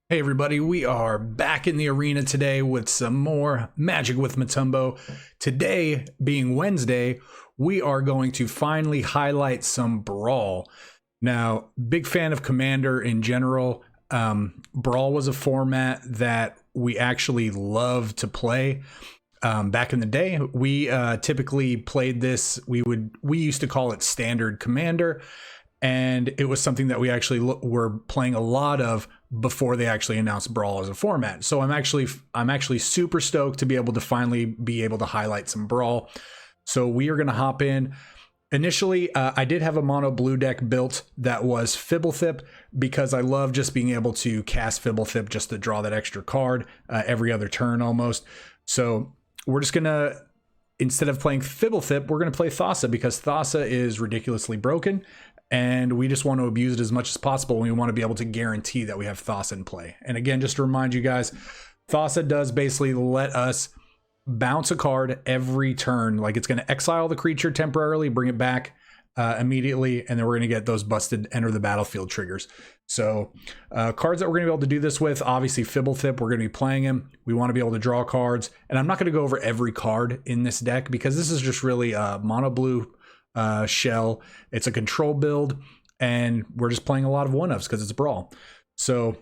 Hey everybody, we are back in the arena today with some more Magic with Motumbo. Today, being Wednesday, we are going to finally highlight some Brawl. Now, big fan of Commander in general. Brawl was a format that we actually loved to play. Back in the day, we typically played this. We used to call it Standard Commander, and it was something that we actually were playing a lot of before they actually announced Brawl as a format. So I'm actually super stoked to be able to finally be able to highlight some Brawl. So we are going to hop in. Initially, I did have a mono blue deck built that was Fblthp because I love just being able to cast Fblthp just to draw that extra card every other turn almost. So we're just going to, instead of playing Fblthp, we're going to play Thassa because Thassa is ridiculously broken. And we just want to abuse it as much as possible. We want to be able to guarantee that we have Thassa in play. And again, just to remind you guys, Thassa does basically let us bounce a card every turn. Like it's going to exile the creature temporarily, bring it back immediately, and then we're going to get those busted enter the battlefield triggers. So cards that we're going to be able to do this with, obviously Fblthp, we're going to be playing him. We want to be able to draw cards. And I'm not going to go over every card in this deck because this is just really mono blue shell. It's a control build, and we're just playing a lot of one-ofs because it's Brawl. So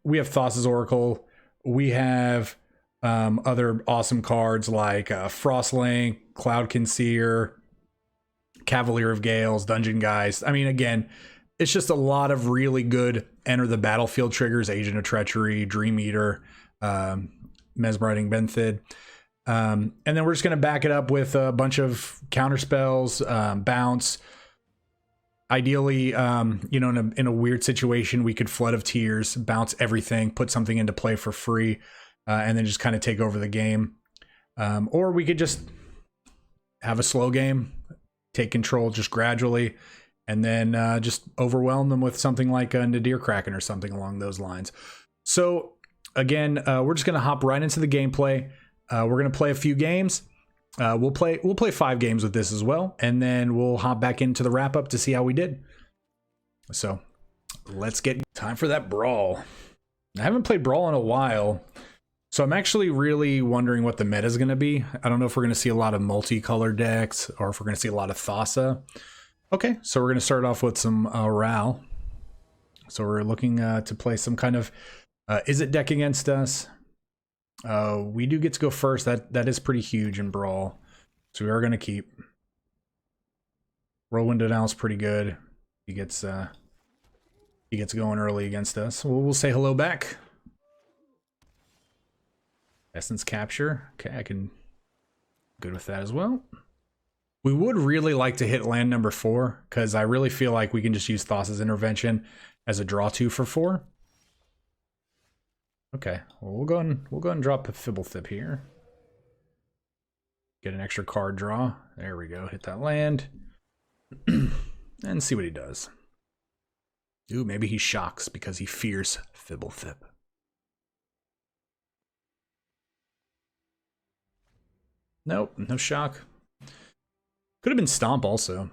we have Thassa's Oracle. We have other awesome cards like Frost Lynx, Cloudkin Seer, Cavalier of Gales, Dungeon Geists. I mean, again, it's just a lot of really good enter the battlefield triggers: Agent of Treachery, Dream Eater, Mesmerizing Benthid. And then we're just going to back it up with a bunch of counter spells, bounce. Ideally, in a weird situation, we could Flood of Tears, bounce everything, put something into play for free, and then just kind of take over the game. Or we could just have a slow game, take control just gradually, and then just overwhelm them with something like a Nadir Kraken or something along those lines. So again, we're just going to hop right into the gameplay. We're going to play a few games. We'll play 5 games with this as well, and then we'll hop back into the wrap up to see how we did. So let's get time for that Brawl. I haven't played Brawl in a while, so I'm actually really wondering what the meta is going to be. I don't know if we're going to see a lot of multicolor decks or if we're going to see a lot of Thassa. Okay, so we're going to start off with some Ral. So we're looking to play some kind of Izzet deck against us. We do get to go first. That is pretty huge in Brawl, so we are going to keep. Whirlwind Denial is pretty good. He gets going early against us. We'll say hello back. Essence Capture. Okay, I can good with that as well. We would really like to hit land number 4 because I really feel like we can just use Thassa's Intervention as a draw 2 for 4. Okay, well, we'll go and drop a Fblthp here. Get an extra card draw. There we go. Hit that land. And see what he does. Ooh, maybe he shocks because he fears Fblthp. Nope, no shock. Could have been Stomp also.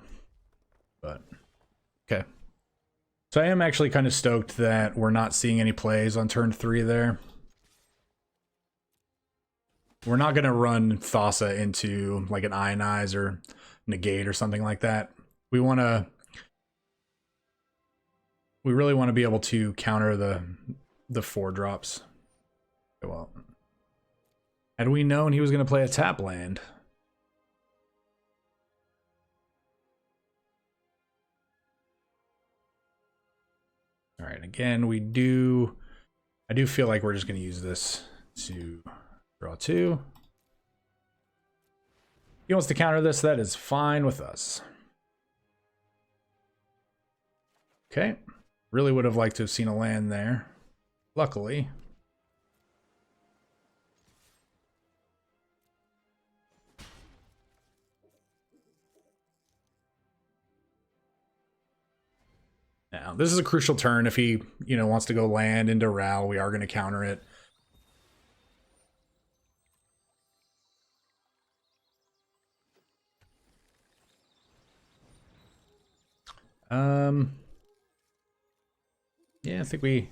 But, okay. So I am actually kind of stoked that we're not seeing any plays on turn 3 there. We're not going to run Thassa into like an Ionize or Negate or something like that. We really want to be able to counter the 4 drops. Well, had we known he was going to play a tap land, all right, again, I do feel like we're just going to use this to draw 2. He wants to counter this. That is fine with us. Okay. Really would have liked to have seen a land there. Luckily. Now, this is a crucial turn. If he, wants to go land into Ral, we are going to counter it. Yeah, I think we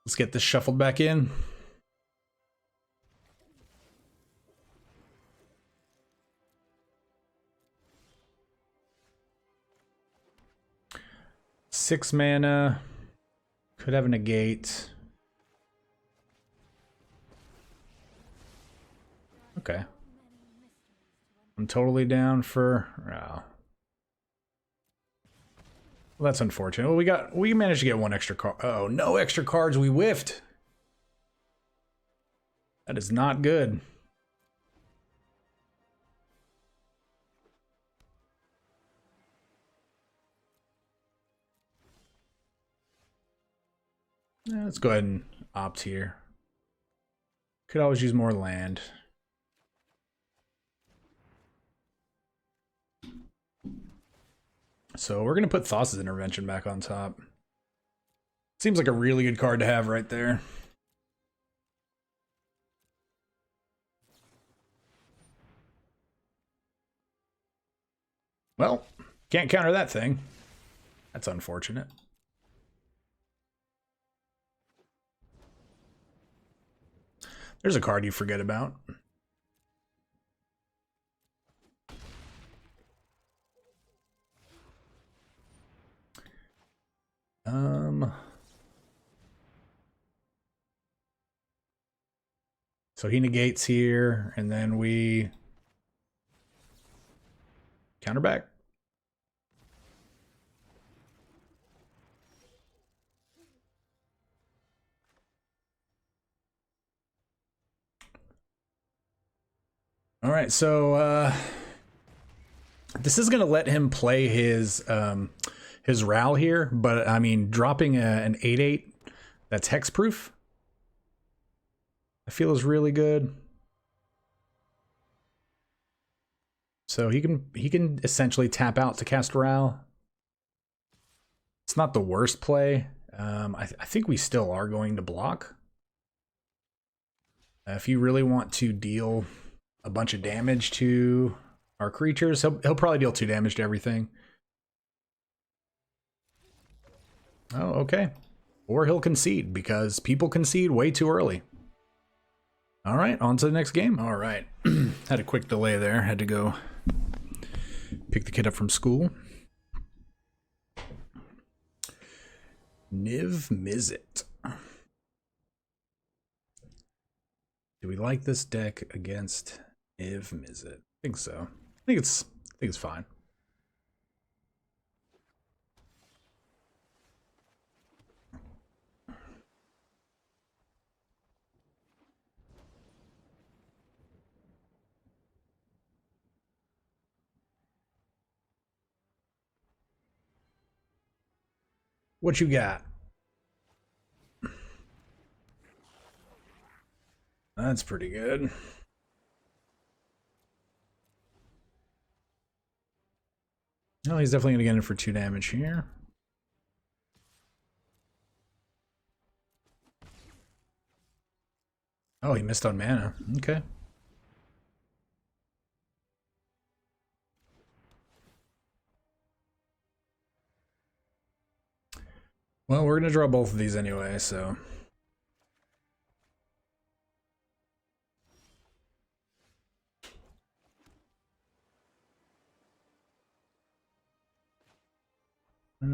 Let's get this shuffled back in. Six mana. Could have a negate. Okay. I'm totally down for... Oh. Well, that's unfortunate. Well, we managed to get one extra card. Oh, no extra cards. We whiffed. That is not good. Yeah, let's go ahead and opt here. Could always use more land. So we're going to put Thassa's Intervention back on top. Seems like a really good card to have right there. Well, can't counter that thing. That's unfortunate. There's a card you forget about. So he negates here, and then we counter back. All right, so this is gonna let him play his RAL here, but I mean, dropping an 8/8 that's hexproof, I feel is really good. So he can essentially tap out to cast RAL. It's not the worst play. I think we still are going to block. If you really want to deal a bunch of damage to our creatures, he'll probably deal 2 damage to everything. Oh, okay. Or he'll concede, because people concede way too early. All right, on to the next game. All right. Had a quick delay there. Had to go pick the kid up from school. Niv Mizzet. Do we like this deck against Niv Mizzet? I think so. I think it's fine. What you got? That's pretty good. Oh, he's definitely gonna get in for 2 damage here. Oh, he missed on mana. Okay. Well, we're gonna draw both of these anyway, so. I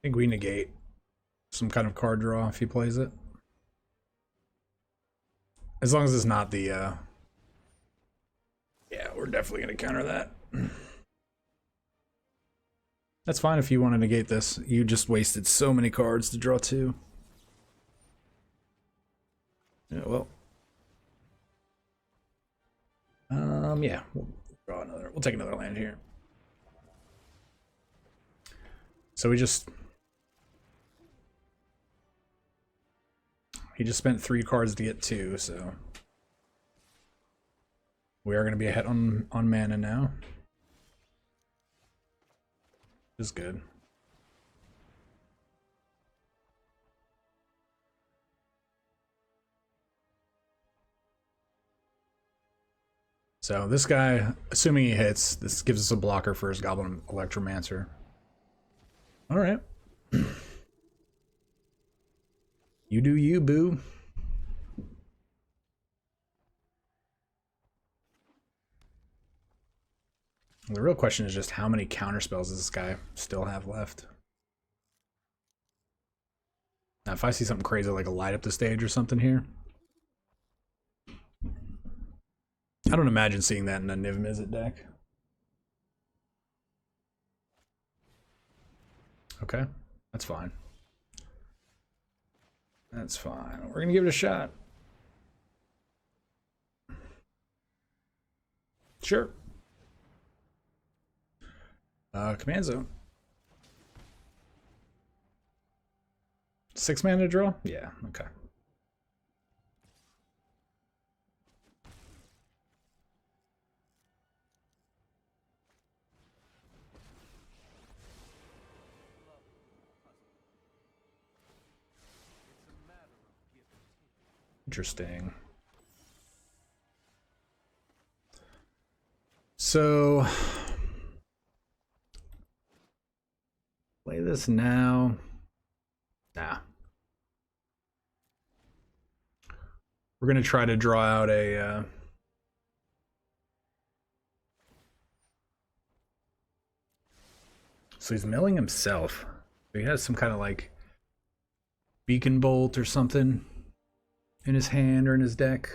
think we negate some kind of card draw if he plays it. As long as it's not the, yeah, we're definitely gonna counter that. That's fine if you want to negate this. You just wasted so many cards to draw 2. Yeah, well. Yeah, we'll draw another. We'll take another land here. So he just spent 3 cards to get 2, so we are going to be ahead on mana now. Which is good. So this guy, assuming he hits, this gives us a blocker for his Goblin Electromancer. All right. You do you, boo. The real question is just how many counter spells does this guy still have left? Now, if I see something crazy like a light up the stage or something here, I don't imagine seeing that in a Niv Mizzet deck. Okay, that's fine. That's fine. We're gonna give it a shot. Sure. Command zone. 6 mana draw? Yeah, okay. Interesting. So play this now. Nah. We're gonna try to draw out a so he's milling himself. He has some kind of like beacon bolt or something in his hand or in his deck.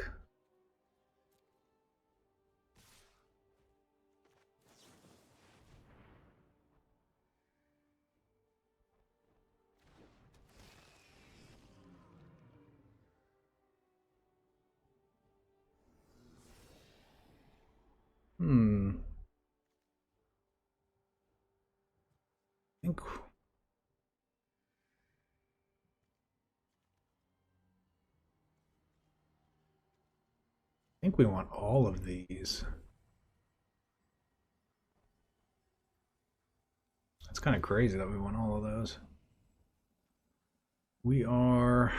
I think we want all of these. That's kind of crazy that we want all of those. We are...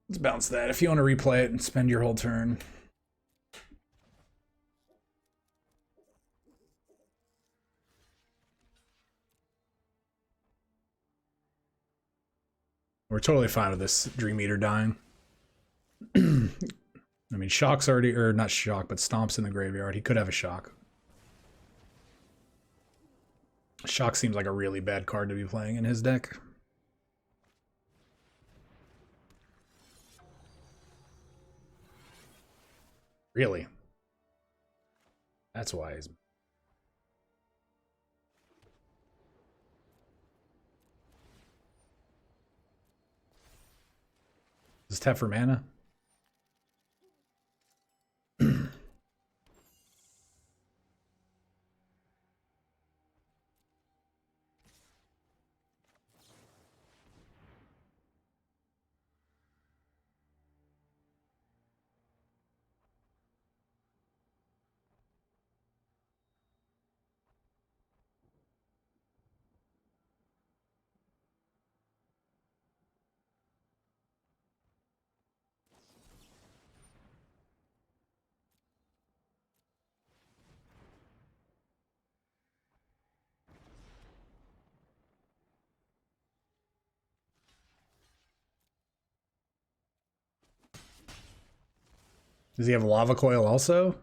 Let's bounce that if you want to replay it and spend your whole turn. We're totally fine with this Dream Eater dying. I mean, Shock's already, or not Shock, but Stomp's in the graveyard. He could have a Shock. Shock seems like a really bad card to be playing in his deck. Really? That's why he's... Is this Teferi mana? Does he have Lava Coil also?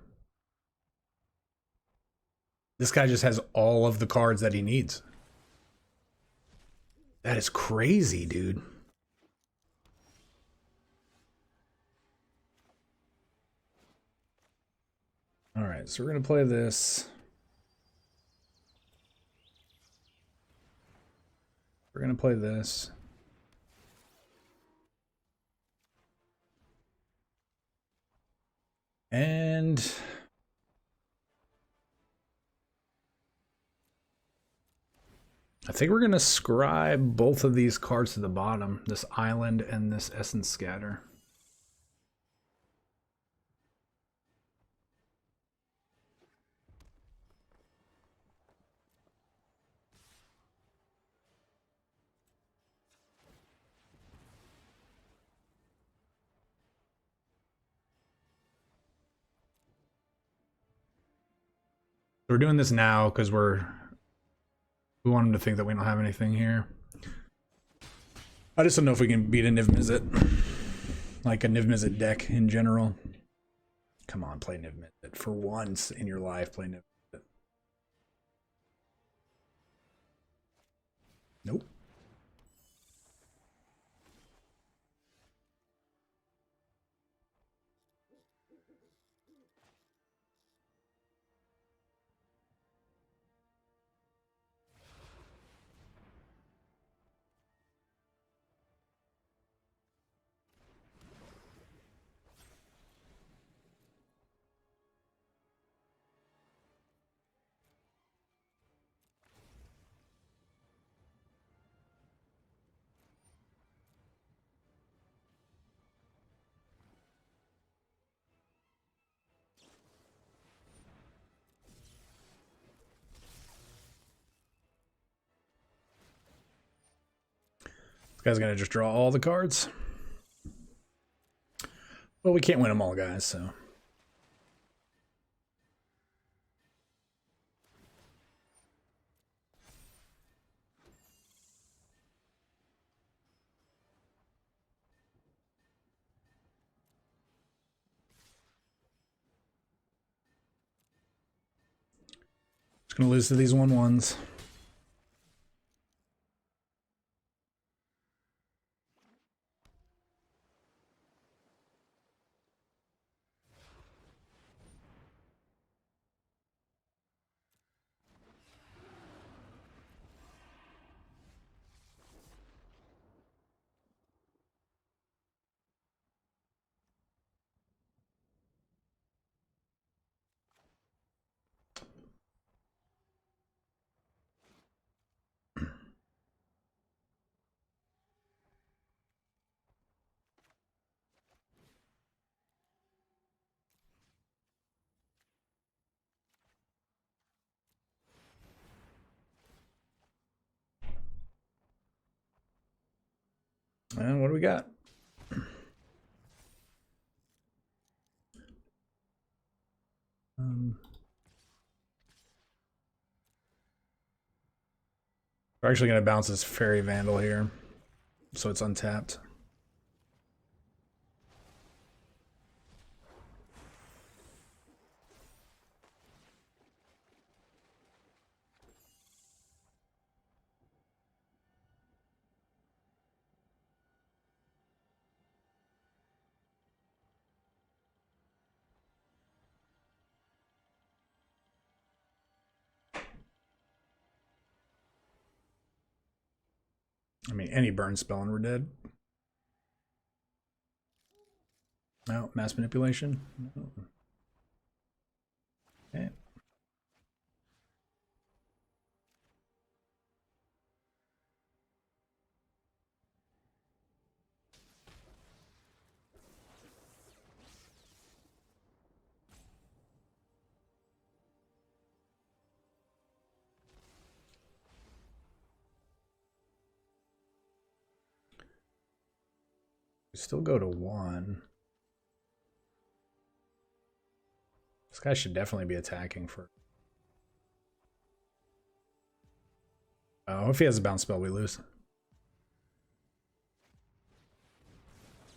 This guy just has all of the cards that he needs. That is crazy, dude. All right, so we're going to play this. We're going to play this. And I think we're going to scribe both of these cards to the bottom, this Island and this Essence Scatter. we're doing this now because we want them to think that we don't have anything here. I just don't know if we can beat a Niv Mizzet. Like a Niv Mizzet deck in general. Come on, play Niv Mizzet. For once in your life, play Niv Mizzet. Nope. This guy's gonna just draw all the cards. Well, we can't win them all, guys, so. Just gonna lose to these 1/1s. And what do we got? We're actually going to bounce this Fairy Vandal here, so it's untapped. I mean, any burn spell and we're dead. No, mass manipulation. No. Okay. We still go to 1. This guy should definitely be attacking for. Oh, if he has a bounce spell, we lose.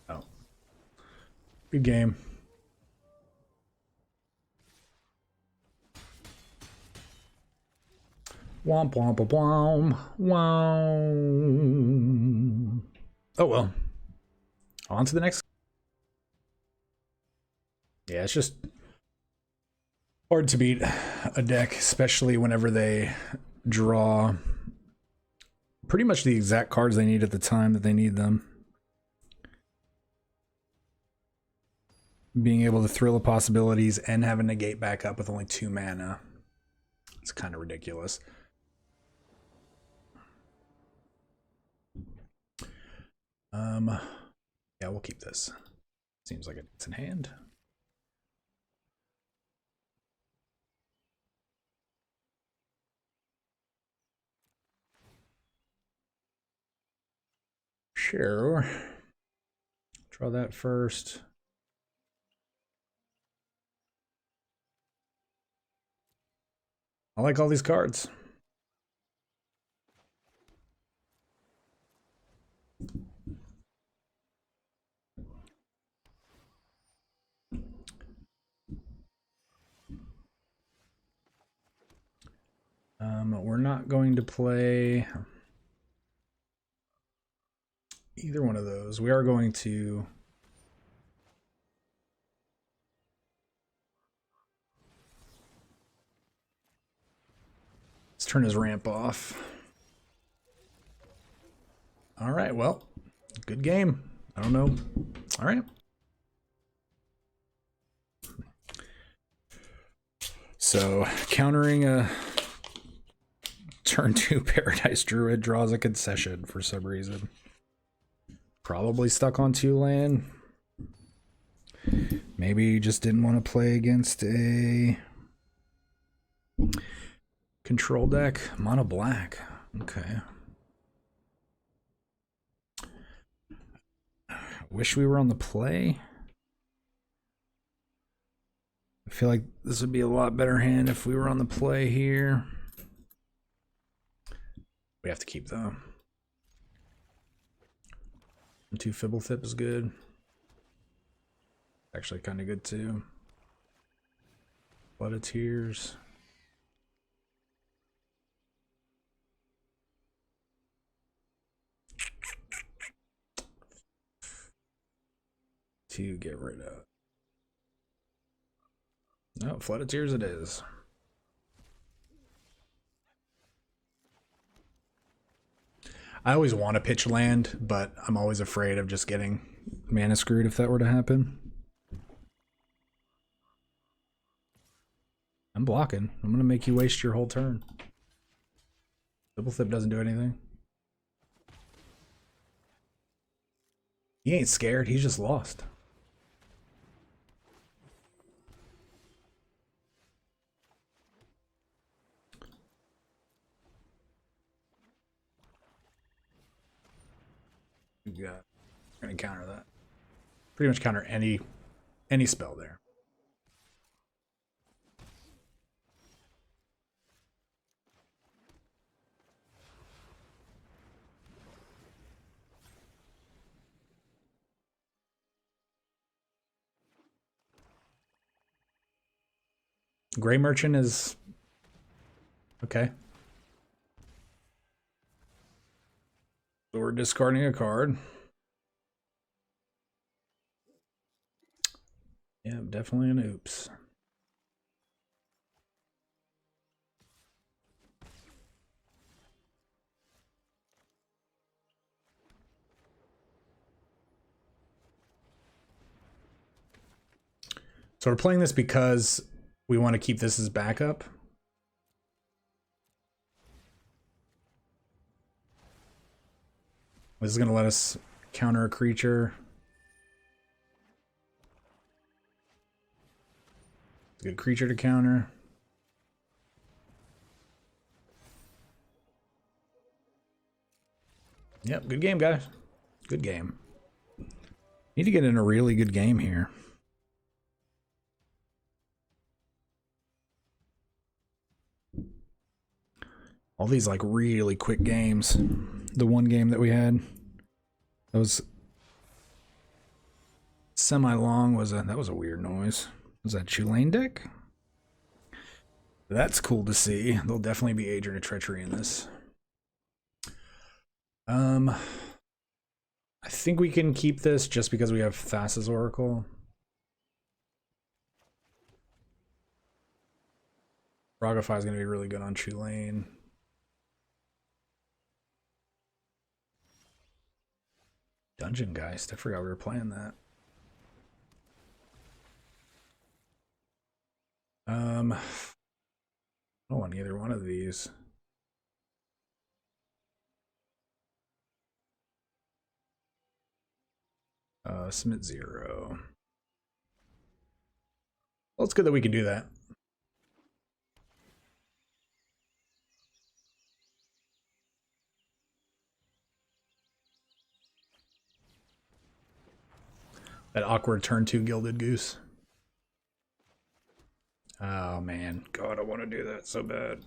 Oh. Good game. Womp womp womp womp. Oh well. On to the next. Yeah, it's just hard to beat a deck, especially whenever they draw pretty much the exact cards they need at the time that they need them. Being able to thrill the possibilities and have a negate back up with only 2 mana. It's kind of ridiculous. Yeah, we'll keep this. Seems like it's in hand. Sure. Draw that first. I like all these cards. We're not going to play either one of those. We are going to let's turn his ramp off. All right, well, good game. I don't know. All right. So countering a turn 2 Paradise Druid draws a concession for some reason. Probably stuck on 2 land. Maybe you just didn't want to play against a control deck. Mono black. Okay. Wish we were on the play. I feel like this would be a lot better hand if we were on the play here. We have to keep though. 2 Fblthp is good. Actually kind of good too. Blood of Tears. To get rid of. No, Flood of Tears it is. I always want to pitch land, but I'm always afraid of just getting mana screwed if that were to happen. I'm blocking. I'm going to make you waste your whole turn. Fblthp doesn't do anything. He ain't scared. He's just lost. Yeah, we're gonna counter that. Pretty much counter any spell there. Gray Merchant is okay. So we're discarding a card. Yeah, definitely an oops. So we're playing this because we want to keep this as backup. This is going to let us counter a creature. Good creature to counter. Yep, good game, guys. Good game. Need to get in a really good game here. All these like really quick games. The one game that we had that was semi-long that was a weird noise. Was that Tulane deck? That's cool to see. There'll definitely be Agent of Treachery in this. I think we can keep this just because we have Thassa's Oracle. Frogify is going to be really good on Tulane. Dungeon Geists. I forgot we were playing that. I don't want either one of these. Submit 0. Well, it's good that we can do that. That awkward turn 2 Gilded Goose. Oh man, God, I want to do that so bad.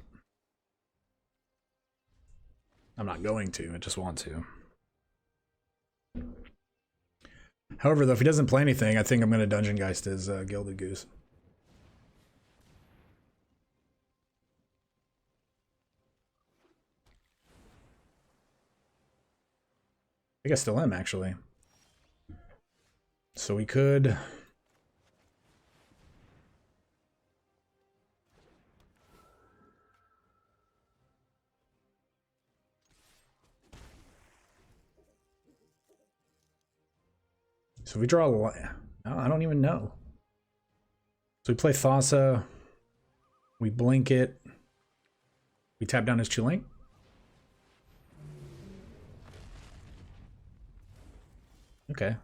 I'm not going to, I just want to. However, though, if he doesn't play anything, I think I'm going to Dungeon Geist his Gilded Goose. I think I still am, actually. So we could... So we draw a lot. I don't even know. So we play Thassa. We blink it. We tap down his Chilling. Okay.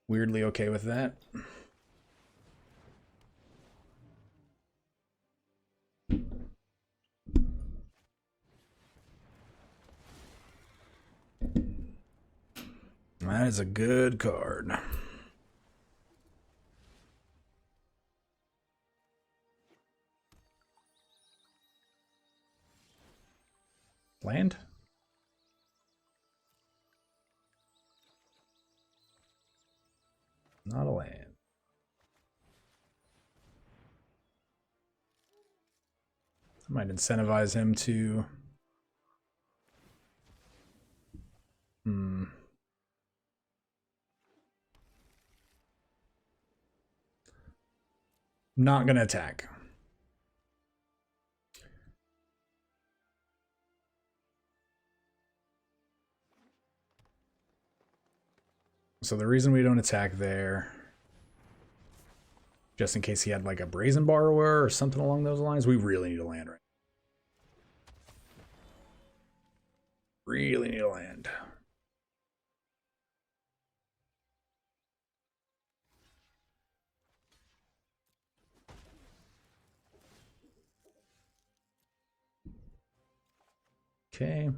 Weirdly okay with that. That is a good card. Land? Not a land. I might incentivize him to... Not gonna attack. So the reason we don't attack there, just in case he had like a Brazen Borrower or something along those lines, we really need a land right now. Really need a land. Okay.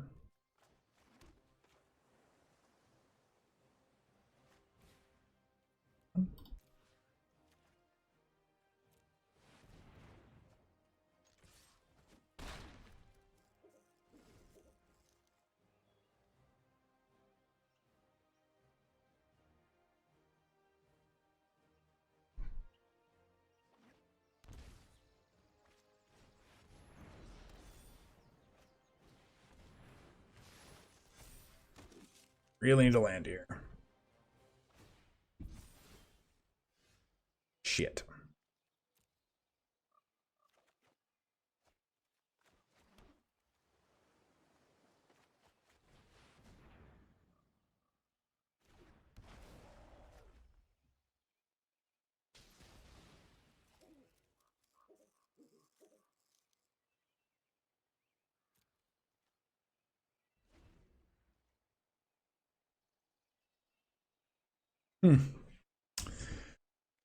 Really need to land here. Shit.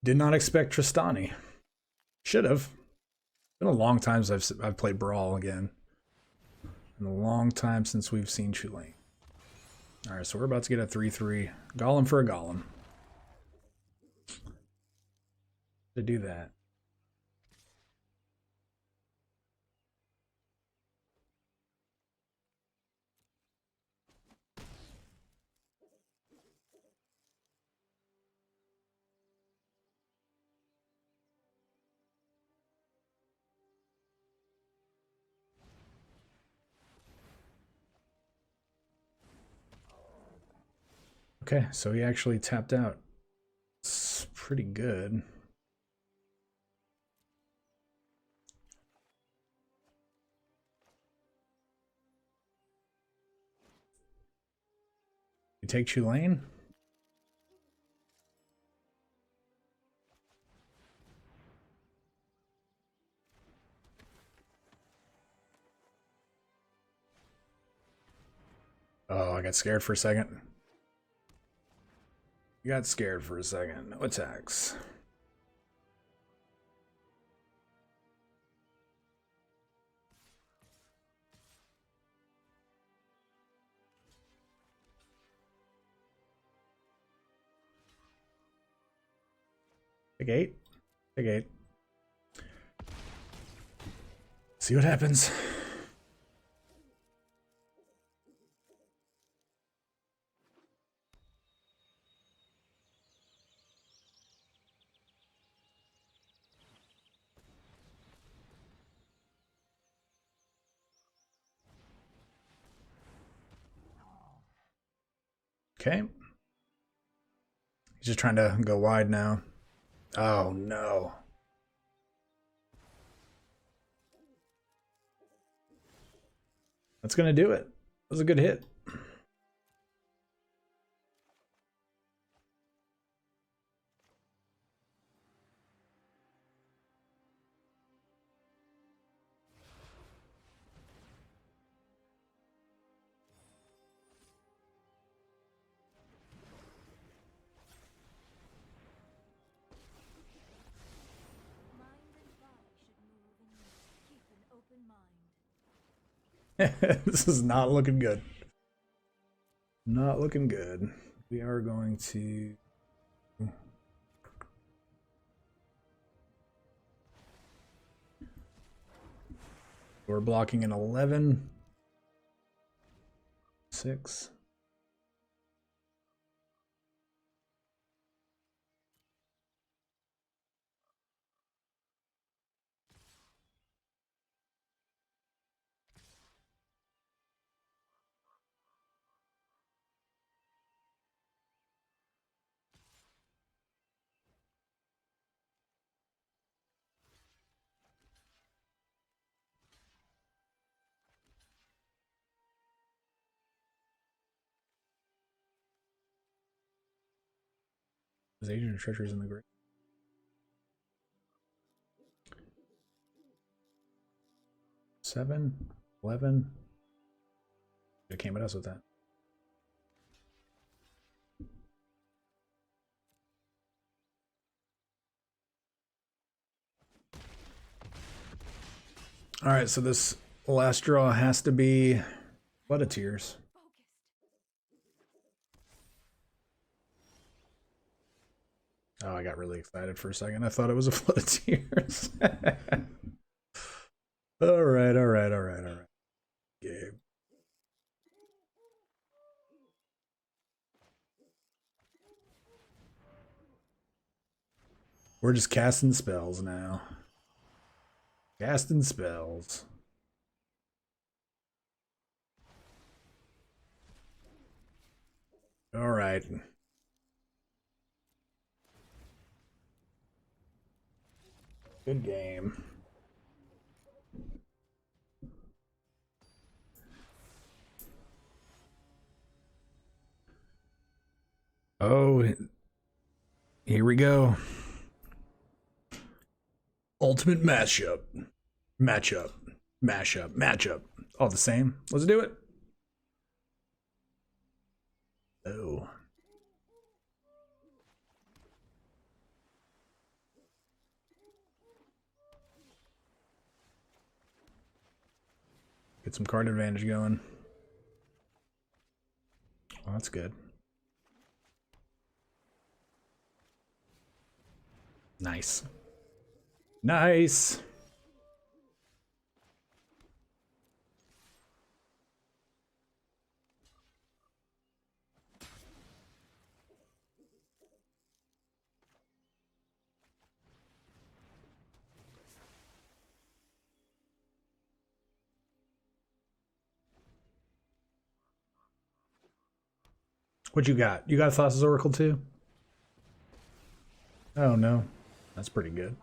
Did not expect Tristani. Should have. Been a long time since I've played Brawl again. Been a long time since we've seen Chulane. Alright, so we're about to get a 3-3. Golem for a Golem. To do that. Okay, so he actually tapped out. It's pretty good. You take Chulane? Oh, I got scared for a second. You got scared for a second. No attacks. Negate. Negate. See what happens. Okay. He's just trying to go wide now. Oh no. That's gonna do it. That was a good hit. This is not looking good. Not looking good. We are going to... We're blocking an 11. 6. There's Asian treasures in the grave. 7, 11. They came at us with that. All right, so this last draw has to be Blood of Tears. Oh, I got really excited for a second. I thought it was a Flood of Tears. All right. Gabe. We're just casting spells now. Casting spells. All right. Good game. Oh, here we go. Ultimate matchup. Matchup. All the same. Let's do it. Oh. Get some card advantage going. Oh, that's good. Nice. Nice. What you got? You got Thassa's Oracle too? Oh no. That's pretty good.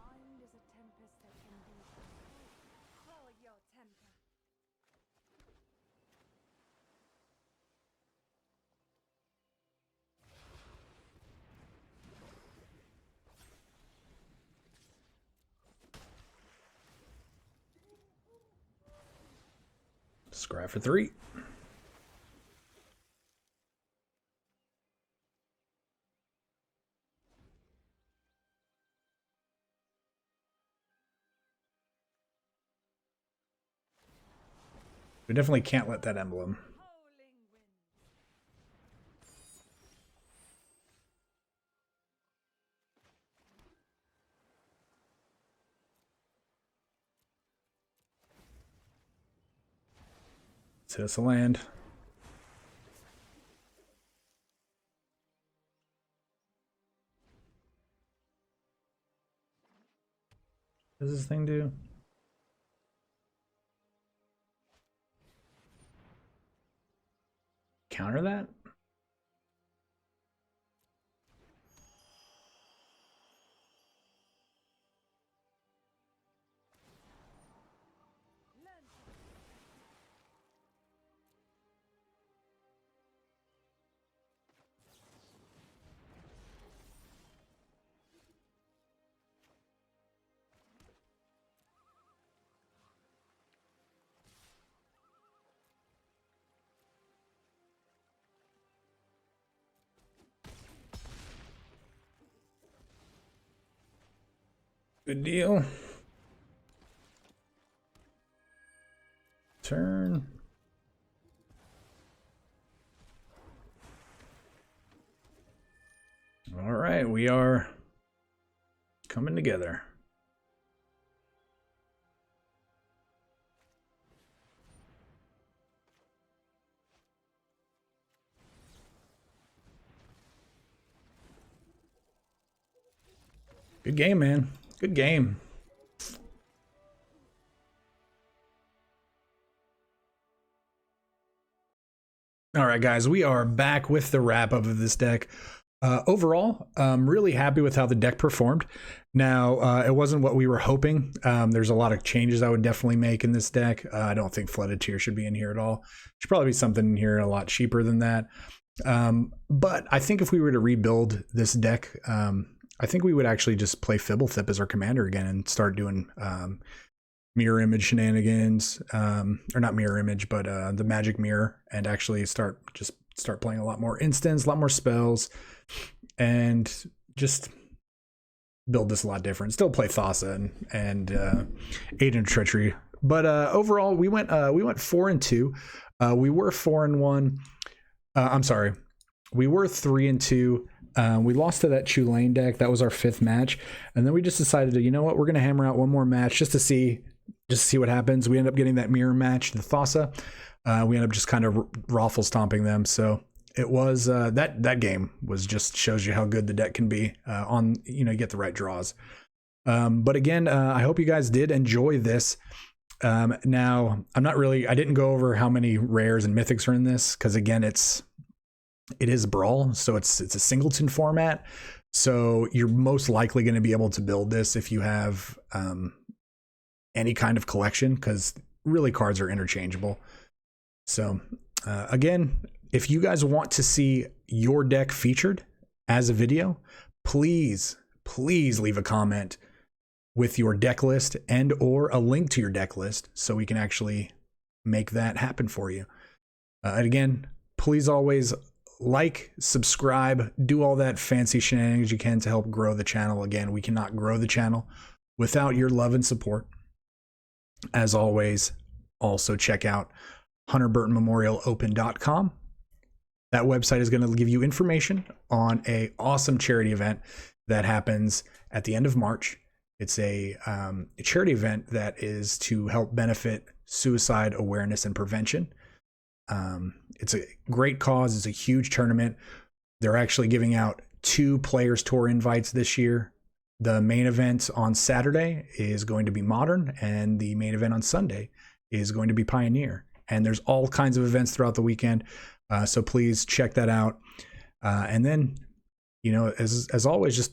Scrap for 3. We definitely can't let that emblem. hit us a land. What does this thing do? Counter that? Good deal. Turn. All right, we are coming together. Good game, man. Good game. All right, guys, we are back with the wrap up of this deck. Overall, I'm really happy with how the deck performed. Now, it wasn't what we were hoping. There's a lot of changes I would definitely make in this deck. I don't think Flooded Tear should be in here at all. Should probably be something in here a lot cheaper than that. But I think if we were to rebuild this deck, I think we would actually just play Fblthp as our commander again and start doing mirror image shenanigans, or not mirror image, but the magic mirror, and actually start playing a lot more instants, a lot more spells, and just build this a lot different. Still play Thassa and Agent of Treachery, but overall we went 4-2. We were 4-1. I'm sorry, we were 3-2. We lost to that Tulane deck. That was our 5th match, and then we just decided to, you know what, we're gonna hammer out one more match just to see what happens. We end up getting that mirror match, the Thassa. We end up just kind of raffle stomping them. So it was that game was just shows you how good the deck can be on, you know, you get the right draws. But again, I hope you guys did enjoy this. Now I didn't go over how many rares and mythics are in this, because again, it is Brawl, so it's a singleton format. So you're most likely going to be able to build this if you have any kind of collection, because really cards are interchangeable. So again, if you guys want to see your deck featured as a video, please leave a comment with your deck list and or a link to your deck list so we can actually make that happen for you. And again, please always like, subscribe, do all that fancy shenanigans you can to help grow the channel. Again, we cannot grow the channel without your love and support. As always, also check out HunterBurtonMemorialOpen.com. That website is going to give you information on an awesome charity event that happens at the end of March. It's a charity event that is to help benefit suicide awareness and prevention. It's a great cause. It's a huge tournament. They're actually giving out 2 Players Tour invites this year. The main event on Saturday is going to be Modern, and the main event on Sunday is going to be Pioneer. And there's all kinds of events throughout the weekend. So please check that out. And then, you know, as always, just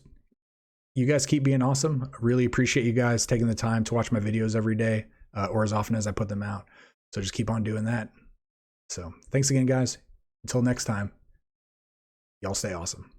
you guys keep being awesome. I really appreciate you guys taking the time to watch my videos every day, or as often as I put them out. So just keep on doing that. So thanks again, guys. Until next time, y'all stay awesome.